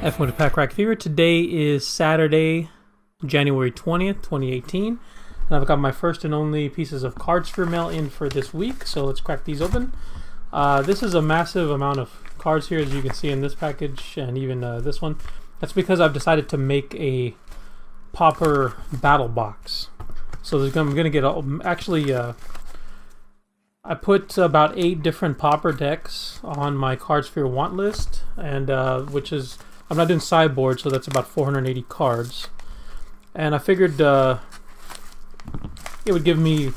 F1 to Pack Rack Fever. Today is Saturday, January 20th, 2018. And I've got my first and only pieces of Cardsphere mail in for this week, so let's crack these open. This is a massive amount of cards here, as you can see in this package, and even this one. That's because I've decided to make a Pauper Battlebox. So I'm going to get, I put about 8 different Pauper decks on my Cardsphere want list, and which is, I'm not doing sideboard, so that's about 480 cards. And I figured it would give me a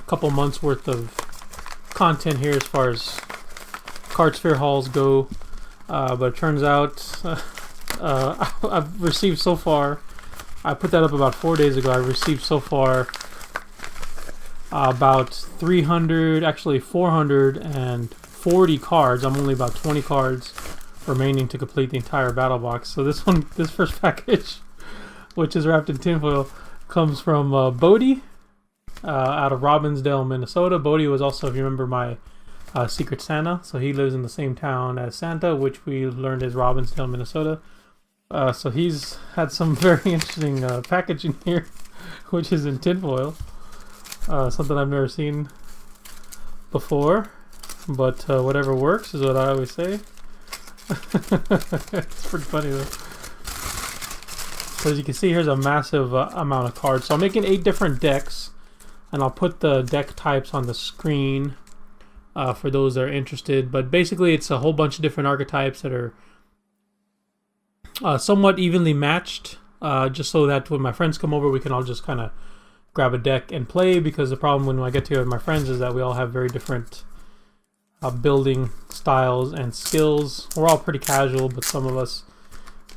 couple months worth of content here as far as Cardsphere hauls go. But it turns out I've received so far, I put that up about 4 days ago, I received so far about 440 cards. I'm only about 20 cards remaining to complete the entire battle box. So this first package, which is wrapped in tinfoil, comes from Bodie out of Robbinsdale, Minnesota. Bodie was also, if you remember, my Secret Santa. So he lives in the same town as Santa, which we learned is Robbinsdale, Minnesota. So he's had some very interesting packaging here, which is in tinfoil. Something I've never seen before, but whatever works is what I always say. It's pretty funny though. So as you can see, here's a massive amount of cards. So I'm making 8 different decks, and I'll put the deck types on the screen for those that are interested. But basically, it's a whole bunch of different archetypes that are somewhat evenly matched, just so that when my friends come over, we can all just kind of grab a deck and play, because the problem when I get together with my friends is that we all have very different building styles and skills. We're all pretty casual, but some of us,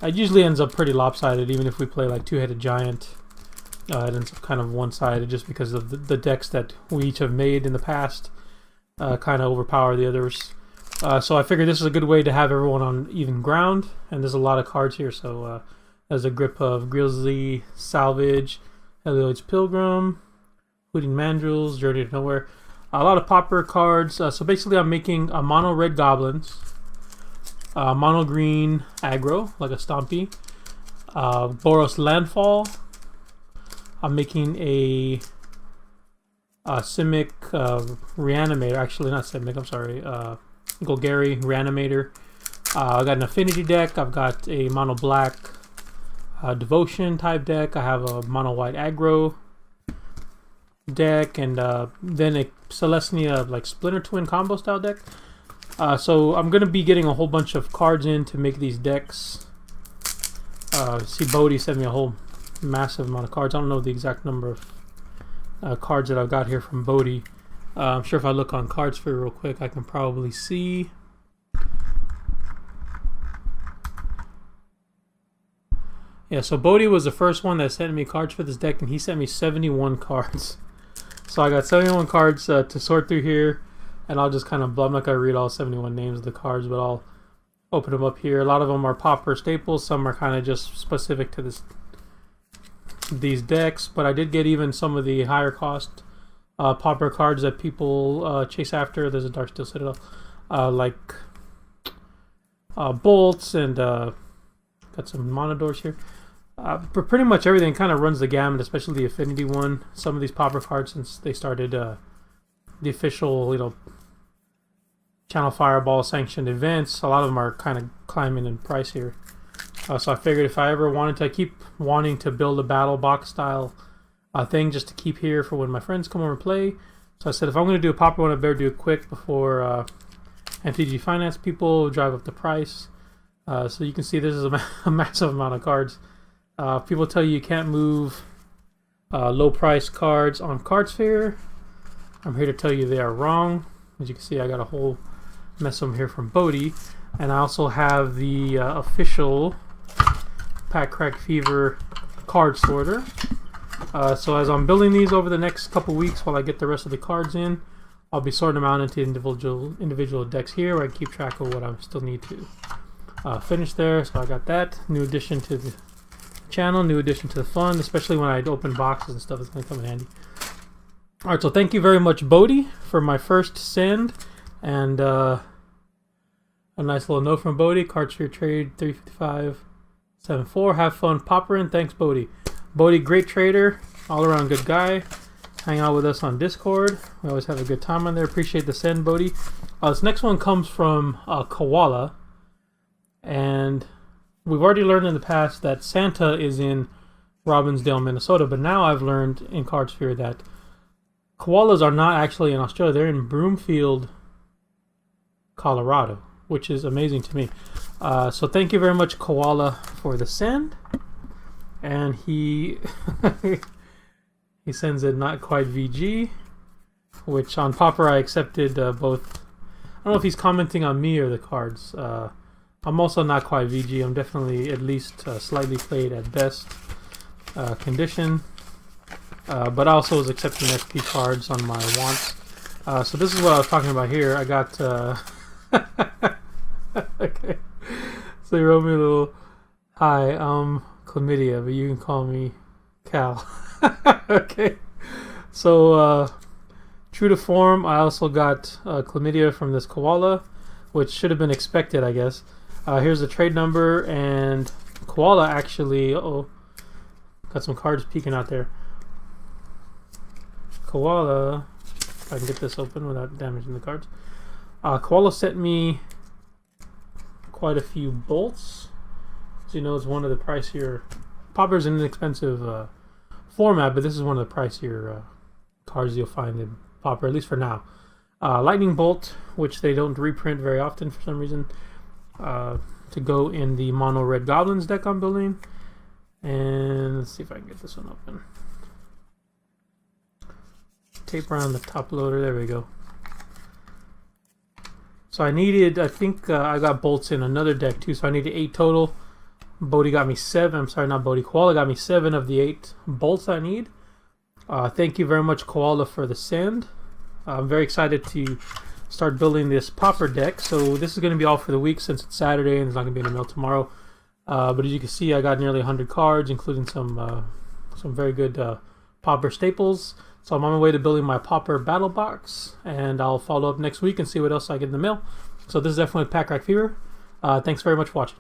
it usually ends up pretty lopsided. Even if we play like Two-Headed Giant, it ends up kind of one-sided just because of the decks that we each have made in the past kind of overpower the others. So I figured this is a good way to have everyone on even ground, and there's a lot of cards here. So there's a grip of Grizzly, Salvage, Helioid's Pilgrim, Hooting Mandrills, Journey to Nowhere. A lot of Pauper cards. So basically I'm making a mono red goblins, mono green aggro, like a Stompy, Boros Landfall. I'm making a Simic Reanimator. Actually, not Simic, I'm sorry. Golgari Reanimator. I've got an affinity deck. I've got a mono black devotion type deck. I have a mono white aggro deck, and then a Celestia like Splinter Twin combo style deck. So I'm gonna be getting a whole bunch of cards in to make these decks. See, Bodie sent me a whole massive amount of cards. I don't know the exact number of cards that I've got here from Bodie. I'm sure if I look on Cardsphere real quick, I can probably see. Yeah, so Bodie was the first one that sent me cards for this deck, and he sent me 71 cards. So I got 71 cards to sort through here, and I'll just kind of, I'm not going to read all 71 names of the cards, but I'll open them up here. A lot of them are Pauper staples, some are kind of just specific to these decks, but I did get even some of the higher cost Pauper cards that people chase after. There's a Darksteel Citadel, like Bolts, and got some Monodors here. But pretty much everything kind of runs the gamut, especially the Affinity one. Some of these Pauper cards, since they started the official, Channel Fireball sanctioned events, a lot of them are kind of climbing in price here. So I figured if I ever wanted to, I keep wanting to build a battle box style thing just to keep here for when my friends come over and play. So I said, if I'm going to do a Pauper one, I better do it quick before MTG Finance people drive up the price. So you can see this is a massive amount of cards. People tell you can't move low price cards on Cardsphere. I'm here to tell you they are wrong. As you can see, I got a whole mess of them here from Bodie. And I also have the official Pack Crack Fever card sorter. So as I'm building these over the next couple weeks while I get the rest of the cards in, I'll be sorting them out into individual decks here where I keep track of what I still need to finish there. So I got that. New addition to the channel, new addition to the fun, especially when I open boxes and stuff. It's going to come in handy. Alright, so thank you very much, Bodie, for my first send. And a nice little note from Bodie. Cardsphere trade 355 7-4. Have fun poppering. Thanks, Bodie. Bodie, great trader, all around good guy. Hang out with us on Discord. We always have a good time on there. Appreciate the send, Bodie. This next one comes from Koala, and we've already learned in the past that Santa is in Robbinsdale, Minnesota, but now I've learned in Cardsphere that koalas are not actually in Australia. They're in Broomfield, Colorado, which is amazing to me. So thank you very much, Koala, for the send. And he he sends a not quite VG, which on Pauper I accepted both. I don't know if he's commenting on me or the cards. I'm also not quite VG. I'm definitely at least slightly played at best condition. But I also was accepting SP cards on my wants. So this is what I was talking about here. I got... okay. So he wrote me a little... Hi, chlamydia, but you can call me Cal. Okay. So, true to form, I also got chlamydia from this koala, which should have been expected, I guess. Here's the trade number, and koala actually... Uh-oh. Got some cards peeking out there. Koala... If I can get this open without damaging the cards. Koala sent me quite a few bolts. As you know, it's one of the pricier... Pauper's an inexpensive format, but this is one of the pricier cards you'll find in Pauper, at least for now. Lightning Bolt, which they don't reprint very often for some reason, to go in the Mono Red Goblins deck I'm building. And let's see if I can get this one open. Tape around the top loader, there we go. So I needed, I think I got bolts in another deck too, so I needed 8 total. Bodie got me 7, I'm sorry, not Bodie, Koala got me 7 of the 8 bolts I need. Thank you very much, Koala, for the send. I'm very excited to start building this Pauper deck. So this is going to be all for the week since it's Saturday and it's not going to be in the mail tomorrow. But as you can see, I got nearly 100 cards, including some very good Pauper staples. So I'm on my way to building my Pauper Battlebox, and I'll follow up next week and see what else I get in the mail. So this is definitely Pack Rack Fever. Thanks very much for watching.